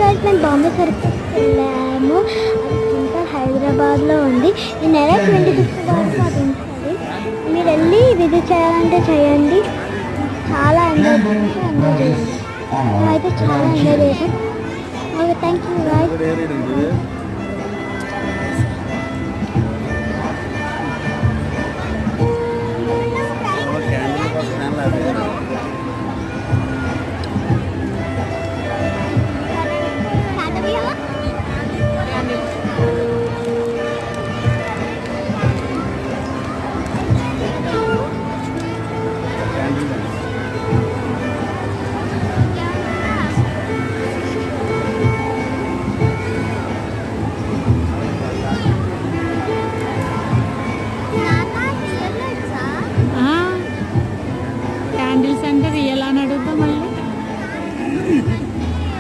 Guys మేము బాంబే సర్కస్కి వెళ్ళాము. అది సెంటర్ హైదరాబాద్లో ఉంది. ఈ నెల 26 వరకు అది ఉంటుంది. మీరు వెళ్ళి విజిట్ చేయాలంటే చేయండి. చాలా ఎంజాయ్ చేయండి. మేమైతే చాలా ఎంజాయ్ చేసాం. Okay, thank you guys.